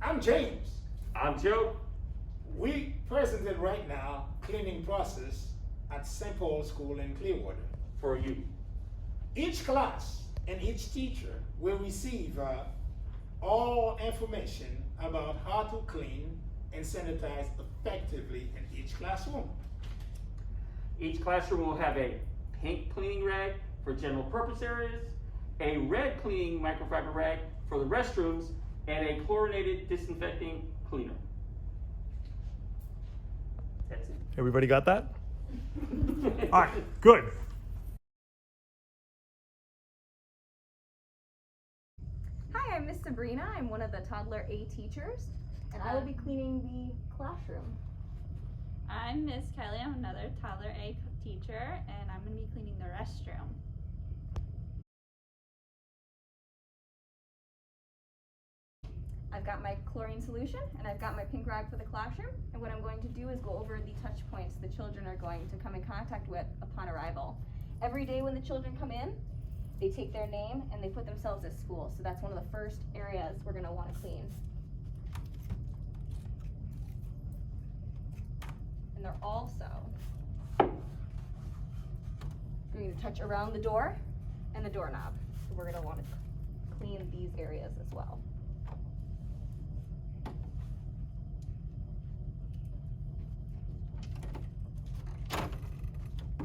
I'm James. I'm Joe. We presented right now cleaning process at St. Paul School in Clearwater. For you. Each class and each teacher will receive all information about how to clean and sanitize effectively in each classroom. Each classroom will have a pink cleaning rag for general purpose areas, a red cleaning microfiber rag for the restrooms, and a chlorinated disinfecting cleaner. That's it. Everybody got that? All right, good. Hi, I'm Miss Sabrina. I'm one of the Toddler A teachers, and I will be cleaning the classroom. I'm Miss Kelly. I'm another Toddler A teacher, and I'm going to be cleaning the restroom. I've got my chlorine solution, and I've got my pink rag for the classroom, and what I'm going to do is go over the touch points the children are going to come in contact with upon arrival. Every day when the children come in, they take their name and they put themselves at school, so that's one of the first areas we're going to want to clean. And they're also going to touch around the door and the doorknob, so we're going to want to clean these areas as well.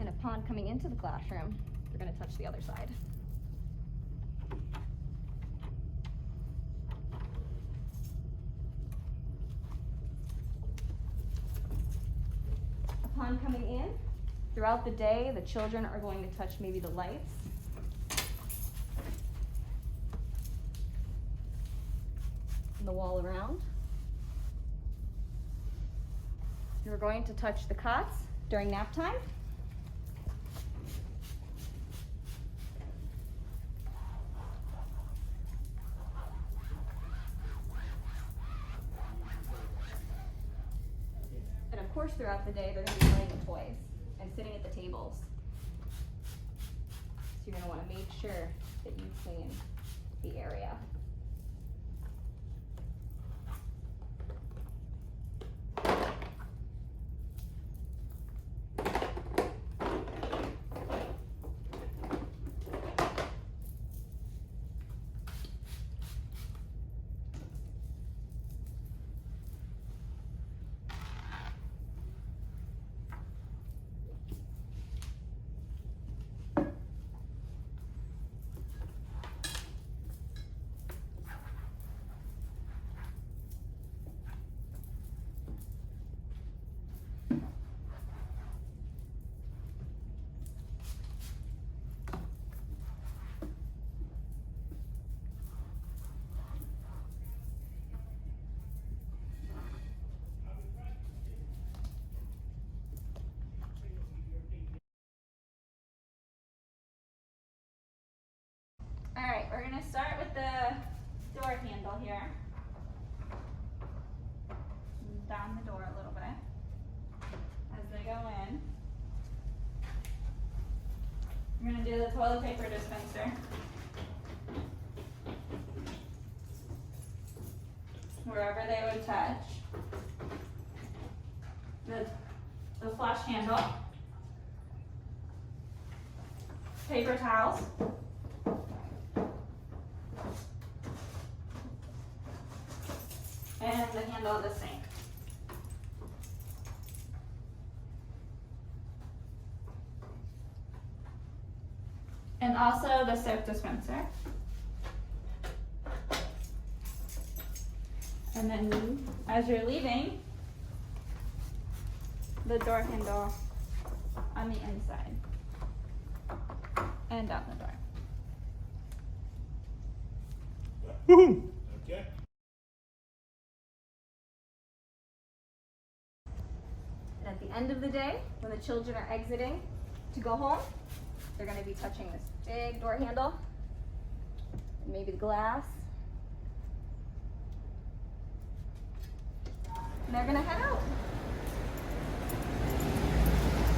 And upon coming into the classroom, they're going to touch the other side. Upon coming in, throughout the day, the children are going to touch maybe the lights, and the wall around. We're going to touch the cots during nap time. And of course, throughout the day, they're going to be playing with toys and sitting at the tables. So you're going to want to make sure that you clean the area. Alright, we're going to start with the door handle here. Move down the door a little bit as they go in. We're going to do the toilet paper dispenser. Wherever they would touch. The flush handle. Paper towels. And the handle of the sink. And also the soap dispenser. And then as you're leaving, the door handle on the inside. And out the door. Woohoo! Okay. And at the end of the day, when the children are exiting to go home, they're going to be touching this big door handle, and maybe the glass. And they're going to head out.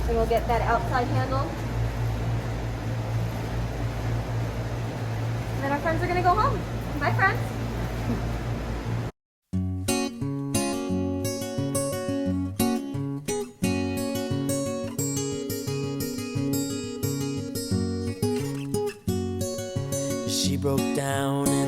And we'll get that outside handle. And then our friends are going to go home. Bye, friends. broke down